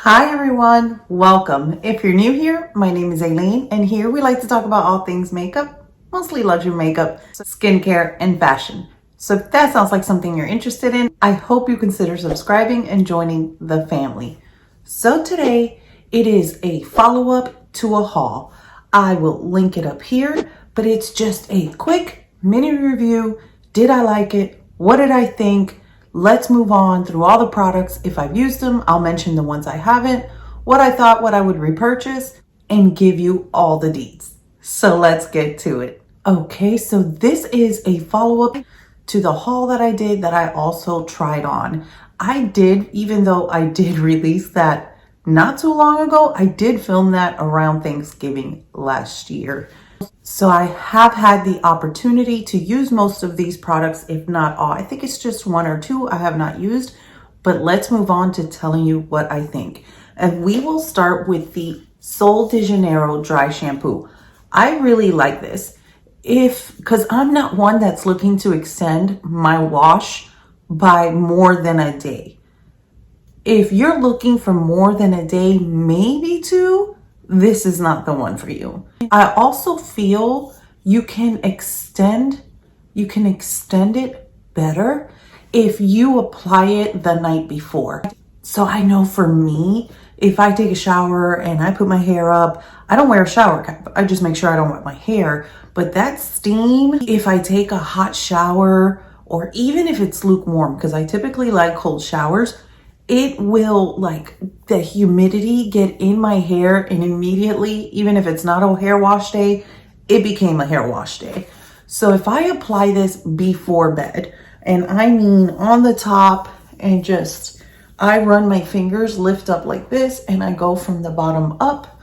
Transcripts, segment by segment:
Hi everyone, welcome. If you're new here, my name is Aileen and here we like to talk about all things makeup, mostly luxury makeup, skincare, and fashion. So if that sounds like something you're interested in, I hope you consider subscribing and joining the family. So today it is a follow-up to a haul. I will link it up here, but it's just a quick mini review. Did I like it? What did I think? Let's move on through all the products. If I've used them, I'll mention the ones I haven't, what I thought, what I would repurchase, and give you all the deets. So let's get to it. Okay, so this is a follow-up to the haul that I did that I also tried on. Even though I did release that not too long ago, I did film that around Thanksgiving last year. So I have had the opportunity to use most of these products, if not all. I think it's just one or two I have not used, but let's move on to telling you what I think. And we will start with the Sol de Janeiro Dry Shampoo. I really like this because I'm not one that's looking to extend my wash by more than a day. If you're looking for more than a day, maybe two, this is not the one for you. I also feel you can extend it better if you apply it the night before. So I know for me, if I take a shower and I put my hair up, I don't wear a shower cap. I just make sure I don't wet my hair. But that steam, if I take a hot shower, or even if it's lukewarm, because I typically like cold showers, it will, like, the humidity get in my hair, and immediately, even if it's not a hair wash day, it became a hair wash day. So if I apply this before bed, and I mean on the top, and I run my fingers, lift up like this, and I go from the bottom up.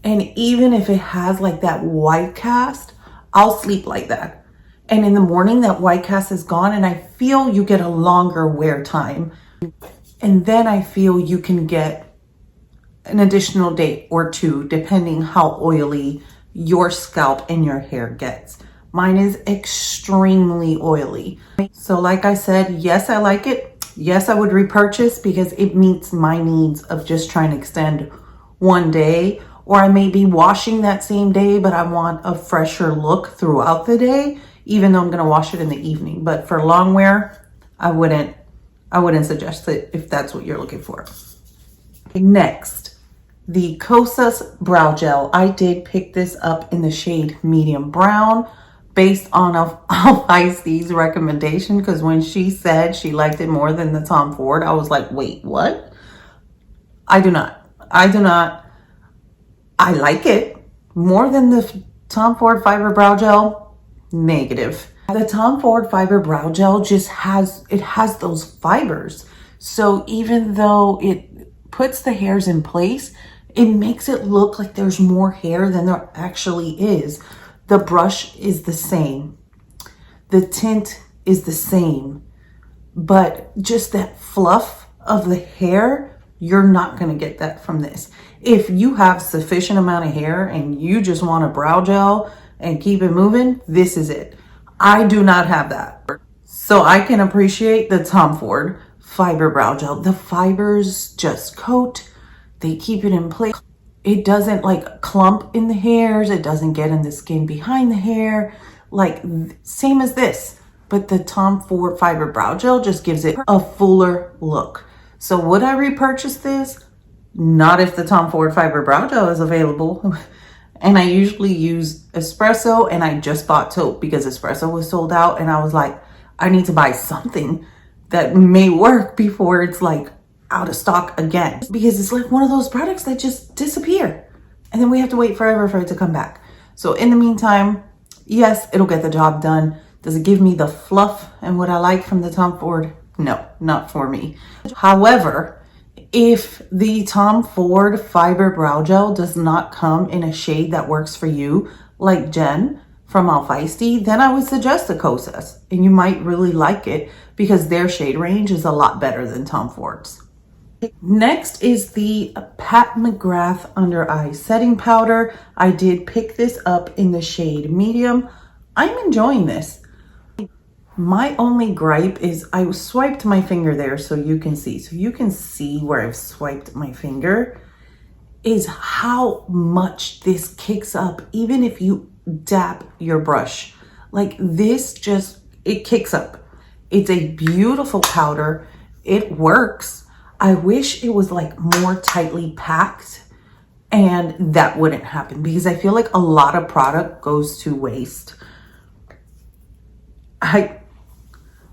And even if it has like that white cast, I'll sleep like that. And in the morning, that white cast is gone, and I feel you get a longer wear time. And then I feel you can get an additional day or two, depending how oily your scalp and your hair gets. Mine is extremely oily. So like I said, yes, I like it. Yes, I would repurchase because it meets my needs of just trying to extend one day. Or I may be washing that same day, but I want a fresher look throughout the day, even though I'm going to wash it in the evening. But for long wear, I wouldn't suggest it if that's what you're looking for. Next, the Cosus Brow Gel. I did pick this up in the shade medium brown based on a Feisty's recommendation, because when she said she liked it more than the Tom Ford, I was like, wait, what? I do not. I like it more than the Tom Ford Fiber Brow Gel. Negative. The Tom Ford Fiber Brow Gel just has those fibers. So even though it puts the hairs in place, it makes it look like there's more hair than there actually is. The brush is the same. The tint is the same. But just that fluff of the hair, you're not going to get that from this. If you have sufficient amount of hair and you just want a brow gel and keep it moving, this is it. I do not have that. So I can appreciate the Tom Ford Fiber Brow Gel. The fibers just coat. They keep it in place. It doesn't like clump in the hairs. It doesn't get in the skin behind the hair. Like same as this. But the Tom Ford Fiber Brow Gel just gives it a fuller look. So would I repurchase this? Not if the Tom Ford Fiber Brow Gel is available. And I usually use espresso, and I just bought taupe because espresso was sold out, and I was like, I need to buy something that may work before it's like out of stock again, because it's like one of those products that just disappear and then we have to wait forever for it to come back. So in the meantime, yes, it'll get the job done. Does it give me the fluff and what I like from the Tom Ford? No, not for me. However, if the Tom Ford Fiber Brow Gel does not come in a shade that works for you, like Jen from All Feisty, then I would suggest the Cosus, and you might really like it because their shade range is a lot better than Tom Ford's. Next is the Pat McGrath Under Eye Setting Powder. I did pick this up in the shade medium. I'm enjoying this. My only gripe is I swiped my finger there so you can see. So you can see where I've swiped my finger is how much this kicks up even if you dab your brush. Like this just, it kicks up. It's a beautiful powder. It works. I wish it was like more tightly packed and that wouldn't happen because I feel like a lot of product goes to waste.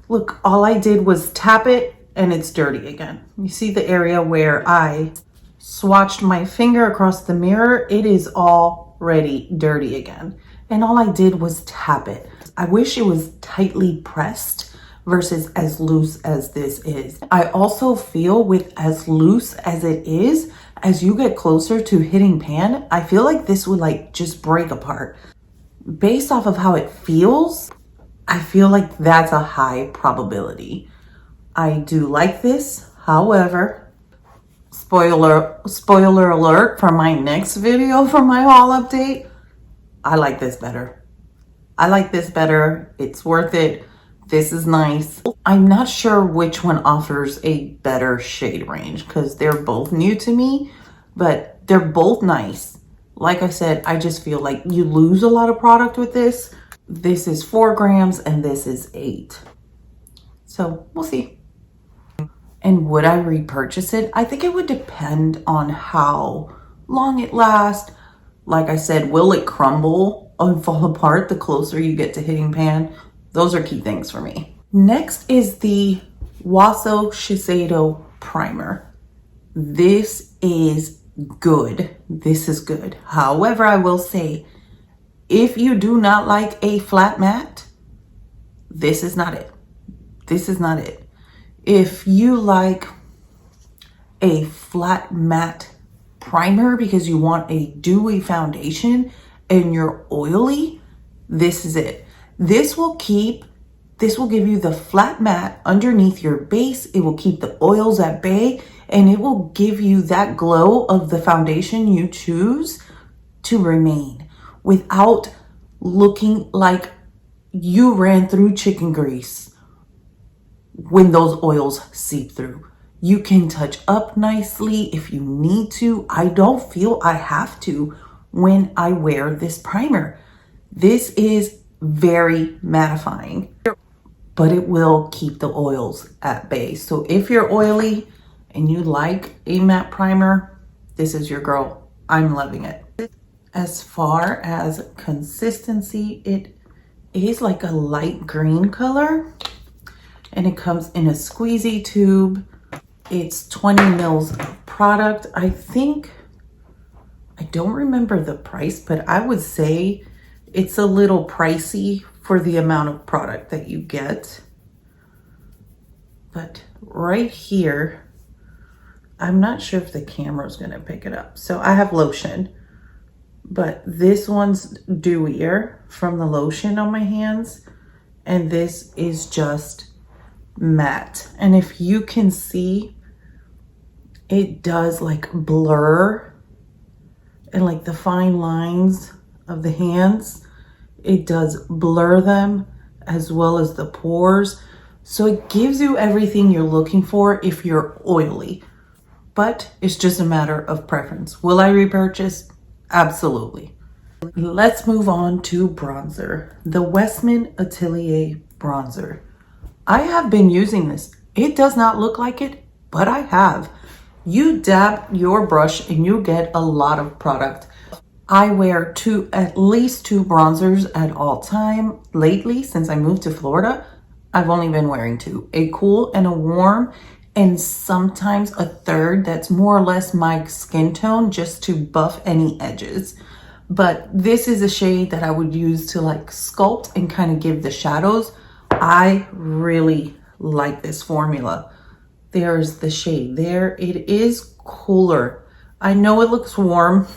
Look, all I did was tap it and it's dirty again. You see the area where I swatched my finger across the mirror, it is already dirty again. And all I did was tap it. I wish it was tightly pressed versus as loose as this is. I also feel with as loose as it is, as you get closer to hitting pan, I feel like this would like just break apart. Based off of how it feels, I feel like that's a high probability. I do like this. However, spoiler alert for my next video for my haul update, I like this better. I like this better. It's worth it. This is nice. I'm not sure which one offers a better shade range because they're both new to me, but they're both nice. Like I said, I just feel like you lose a lot of product with this. This is 4 grams and this is 8. So we'll see. And would I repurchase it? I think it would depend on how long it lasts. Like I said, will it crumble and fall apart the closer you get to hitting pan? Those are key things for me. Next is the Wasso Shiseido primer. This is good. This is good. However, I will say, if you do not like a flat matte, this is not it. This is not it. If you like a flat matte primer because you want a dewy foundation and you're oily, this is it. This will give you the flat matte underneath your base. It will keep the oils at bay and it will give you that glow of the foundation you choose to remain without looking like you ran through chicken grease when those oils seep through. You can touch up nicely if you need to. I don't feel I have to when I wear this primer. This is very mattifying, but it will keep the oils at bay. So if you're oily and you like a matte primer, this is your girl. I'm loving it. As far as consistency, it is like a light green color and it comes in a squeezy tube. It's 20 mils of product. I don't remember the price, but I would say it's a little pricey for the amount of product that you get. But right here, I'm not sure if the camera's gonna pick it up. So I have lotion, but this one's dewier from the lotion on my hands. And this is just matte. And if you can see, it does like blur and like the fine lines of the hands, it does blur them as well as the pores. So it gives you everything you're looking for if you're oily, but it's just a matter of preference. Will I repurchase? Absolutely. Let's move on to bronzer. The Westminster Atelier bronzer. I have been using this. It does not look like it, but I have. You dab your brush and you get a lot of product. I wear at least two bronzers at all time. Lately, since I moved to Florida, I've only been wearing two, a cool and a warm, and sometimes a third that's more or less my skin tone just to buff any edges. But this is a shade that I would use to like sculpt and kind of give the shadows. I really like this formula. There's the shade there. It is cooler. I know it looks warm,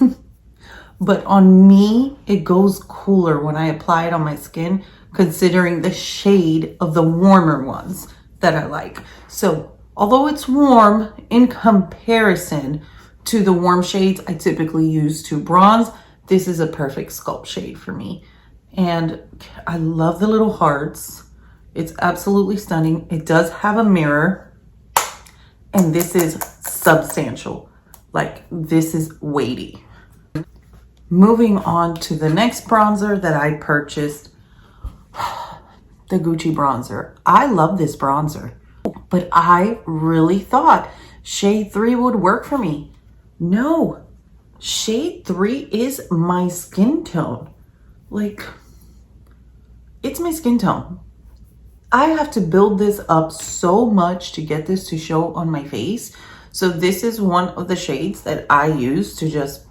but on me, it goes cooler when I apply it on my skin, considering the shade of the warmer ones that I like. So although it's warm in comparison to the warm shades I typically use to bronze, this is a perfect sculpt shade for me. And I love the little hearts. It's absolutely stunning. It does have a mirror, and this is substantial. Like, this is weighty. Moving on to the next bronzer that I purchased, the Gucci bronzer. I love this bronzer, but I really thought shade 3 would work for me. No, shade 3 is my skin tone. Like, it's my skin tone. I have to build this up so much to get this to show on my face. So this is one of the shades that I use to just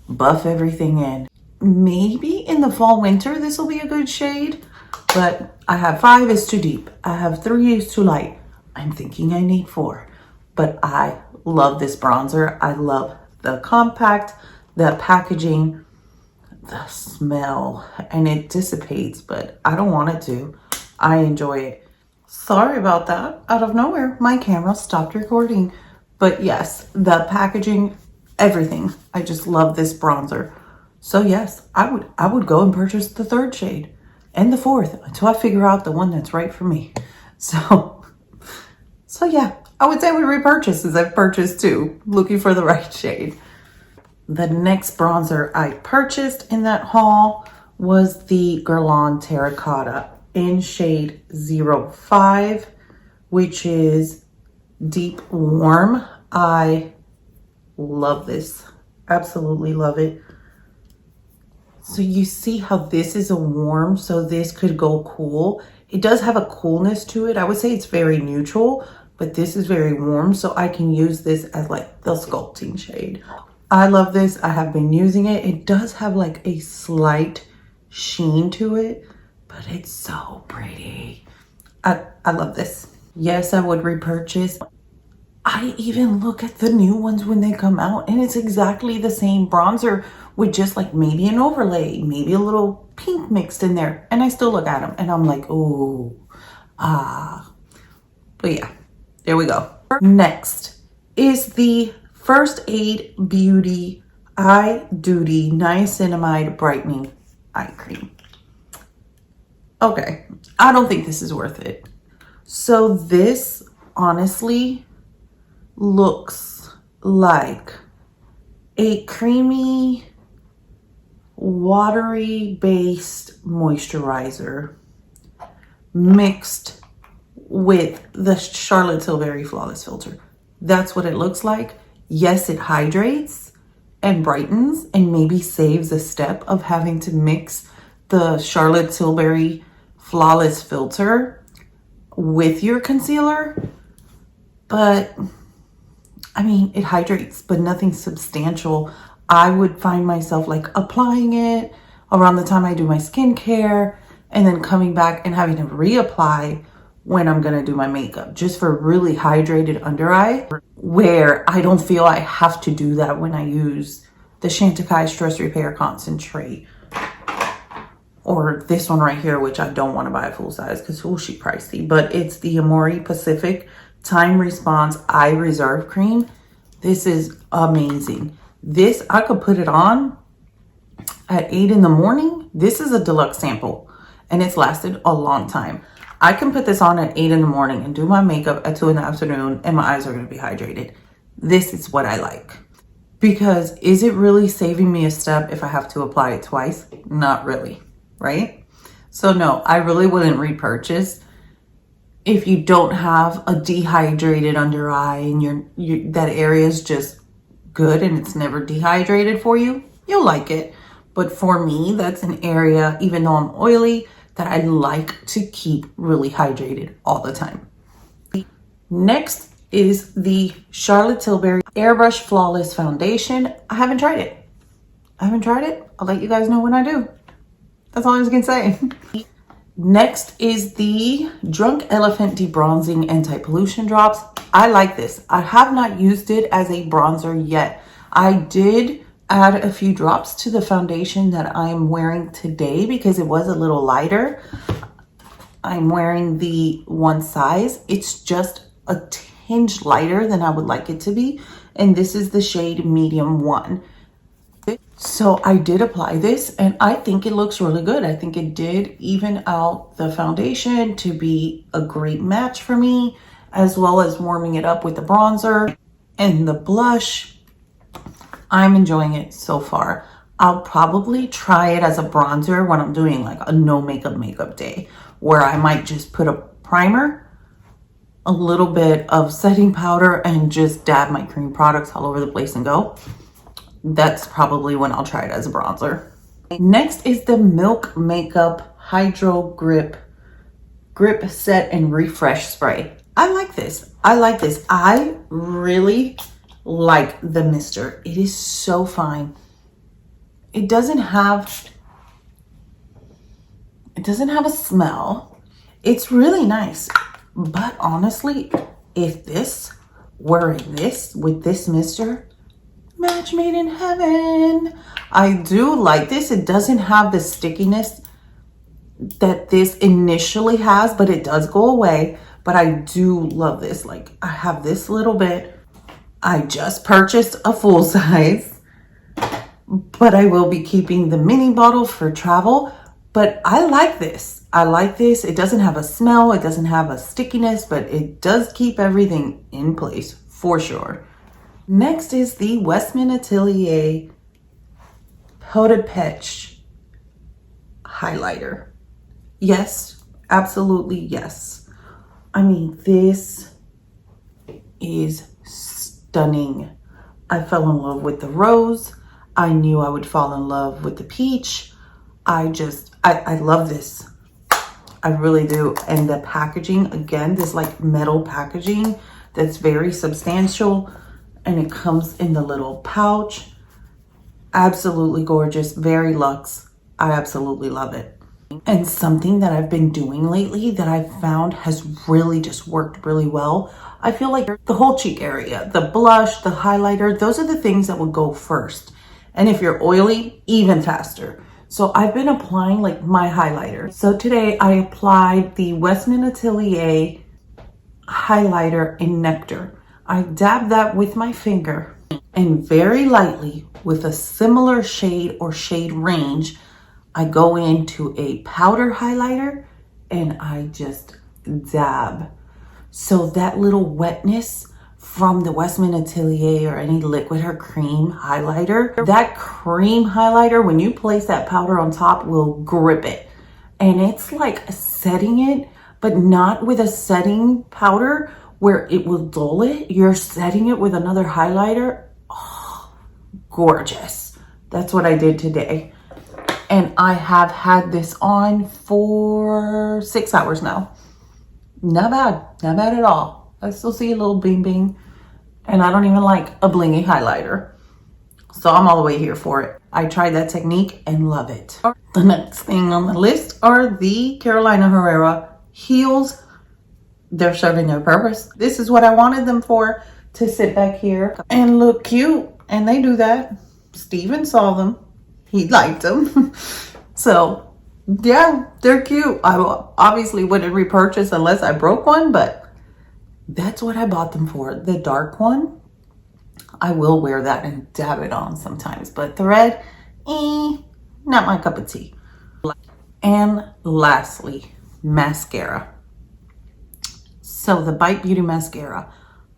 buff everything in. Maybe in the fall winter this will be a good shade, but I have 5 is too deep. I have 3 is too light. I'm thinking I need 4, but I love this bronzer. I love the compact, the packaging, the smell, and it dissipates, but I don't want it to. I enjoy it. Sorry about that. Out of nowhere, my camera stopped recording. But yes, the packaging, everything. I just love this bronzer. So yes, I would go and purchase the 3rd shade and the 4th until I figure out the one that's right for me. So yeah, I would say with repurchases, I've purchased 2, looking for the right shade. The next bronzer I purchased in that haul was the Guerlain Terracotta in shade 05, which is deep warm. I love this. Absolutely love it. So you see how this is a warm, so this could go cool. It does have a coolness to it. I would say it's very neutral, but this is very warm, so I can use this as like the sculpting shade. I love this. I have been using it. It does have like a slight sheen to it, but it's so pretty. I love this. Yes, I would repurchase. I even look at the new ones when they come out, and it's exactly the same bronzer with just like maybe an overlay, maybe a little pink mixed in there. And I still look at them and I'm like, oh, But yeah, there we go. Next is the First Aid Beauty Eye Duty Niacinamide Brightening Eye Cream. Okay, I don't think this is worth it. So this honestly looks like a creamy, watery based moisturizer mixed with the Charlotte Tilbury Flawless Filter. That's what it looks like. Yes, it hydrates and brightens and maybe saves a step of having to mix the Charlotte Tilbury Flawless Filter with your concealer, but I mean, it hydrates, but nothing substantial. I would find myself like applying it around the time I do my skincare and then coming back and having to reapply when I'm gonna do my makeup, just for really hydrated under eye, where I don't feel I have to do that when I use the Chantecaille Stress Repair Concentrate. Or this one right here, which I don't want to buy a full size because oh, she pricey. But it's the Amore Pacific Time Response Eye Reserve Cream. This is amazing. This, I could put it on at 8 in the morning. This is a deluxe sample and it's lasted a long time. I can put this on at 8 in the morning and do my makeup at 2 in the afternoon and my eyes are going to be hydrated. This is what I like. Because is it really saving me a step if I have to apply it twice? Not really. Right? So no, I really wouldn't repurchase. If you don't have a dehydrated under eye and that area is just good and it's never dehydrated for you, you'll like it. But for me, that's an area, even though I'm oily, that I like to keep really hydrated all the time. Next is the Charlotte Tilbury Airbrush Flawless Foundation. I haven't tried it. I'll let you guys know when I do. That's all I was gonna say. Next is the Drunk Elephant Debronzing Anti-Pollution Drops. I like this. I have not used it as a bronzer yet. I did add a few drops to the foundation that I'm wearing today because it was a little lighter. I'm wearing the one size. It's just a tinge lighter than I would like it to be. And this is the shade Medium 1. So I did apply this and I think it looks really good. I think it did even out the foundation to be a great match for me, as well as warming it up with the bronzer and the blush. I'm enjoying it so far. I'll probably try it as a bronzer when I'm doing like a no makeup day, where I might just put a primer, a little bit of setting powder, and just dab my cream products all over the place and go. That's probably when I'll try it as a bronzer. Next is the Milk Makeup Hydro Grip Set and Refresh Spray. I like this. I really like the mister. It is so fine. It doesn't have a smell. It's really nice. But honestly, if this were this with this mister, match made in heaven. I do like this. It doesn't have the stickiness that this initially has, but it does go away. But I do love this. Like, I have this little bit. I just purchased a full size, but I will be keeping the mini bottle for travel. But I like this. It doesn't have a smell. It doesn't have a stickiness, but it does keep everything in place for sure. Next is the Westminster Atelier Powder Patch Highlighter. Yes, absolutely yes. I mean, this is stunning. I fell in love with the rose. I knew I would fall in love with the peach. I love this. I really do. And the packaging, again, this like metal packaging that's very substantial. And it comes in the little pouch. Absolutely gorgeous, very luxe. I absolutely love it. And something that I've been doing lately that I've found has really just worked really well. I feel like the whole cheek area, the blush, the highlighter, those are the things that would go first. And if you're oily, even faster. So I've been applying like my highlighter. So today I applied the Westminster Atelier highlighter in Nectar. I dab that with my finger and very lightly with a similar shade or shade range, I go into a powder highlighter and I just dab. So that little wetness from the Westminster Atelier or any liquid or cream highlighter, that cream highlighter, when you place that powder on top, will grip it. And it's like setting it, but not with a setting powder where it will dull it. You're setting it with another highlighter. Oh, gorgeous. That's what I did today. And I have had this on for 6 hours now. Not bad at all. I still see a little bling bling. And I don't even like a blingy highlighter. So I'm all the way here for it. I tried that technique and love it. The next thing on the list are the Carolina Herrera heels. They're serving their purpose. This is what I wanted them for, to sit back here and look cute. And they do that. Steven saw them. He liked them. So yeah, they're cute. I obviously wouldn't repurchase unless I broke one, but that's what I bought them for. The dark one, I will wear that and dab it on sometimes. But the red, not my cup of tea. And lastly, mascara. So the Bite Beauty mascara,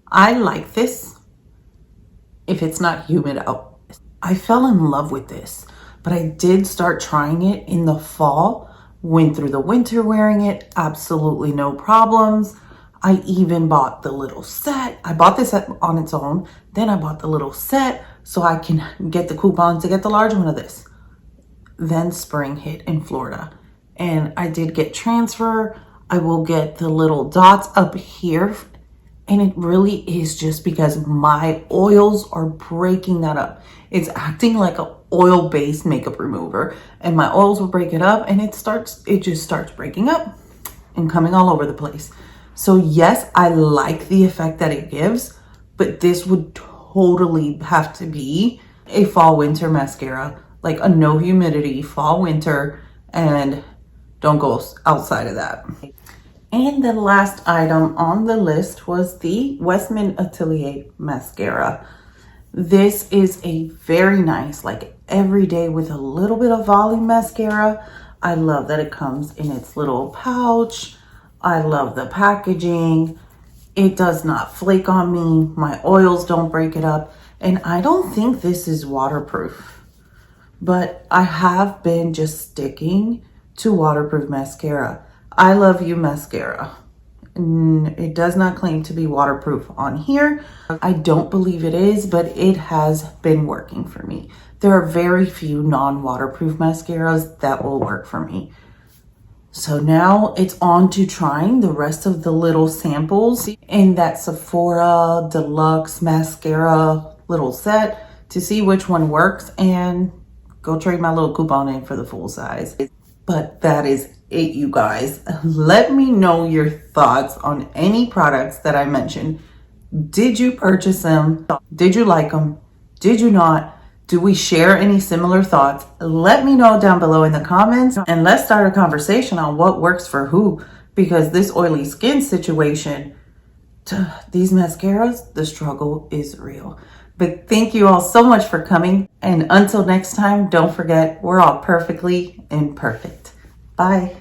I like this if it's not humid out. I fell in love with this, but I did start trying it in the fall, went through the winter wearing it, absolutely no problems. I even bought the little set. I bought this on its own, then I bought the little set so I can get the coupon to get the large one of this. Then spring hit in Florida and I did get transfer. I will get the little dots up here, and it really is just because my oils are breaking that up. It's acting like an oil-based makeup remover, and my oils will break it up, and it just starts breaking up and coming all over the place. So yes, I like the effect that it gives, but this would totally have to be a fall winter mascara, like a no humidity fall winter, and don't go outside of that. And the last item on the list was the Westminster Atelier mascara. This is a very nice, like everyday with a little bit of volume mascara. I love that it comes in its little pouch. I love the packaging. It does not flake on me. My oils don't break it up. And I don't think this is waterproof, but I have been just sticking to waterproof mascara. I Love You mascara. It does not claim to be waterproof on here. I don't believe it is, but it has been working for me. There are very few non-waterproof mascaras that will work for me. So now it's on to trying the rest of the little samples in that Sephora Deluxe Mascara little set to see which one works and go trade my little coupon in for the full size. But that is it, you guys. Let me know your thoughts on any products that I mentioned. Did you purchase them? Did you like them? Did you not? Do we share any similar thoughts? Let me know down below in the comments, and let's start a conversation on what works for who, because this oily skin situation, these mascaras, the struggle is real. But thank you all so much for coming, and until next time, don't forget, we're all perfectly imperfect. Bye.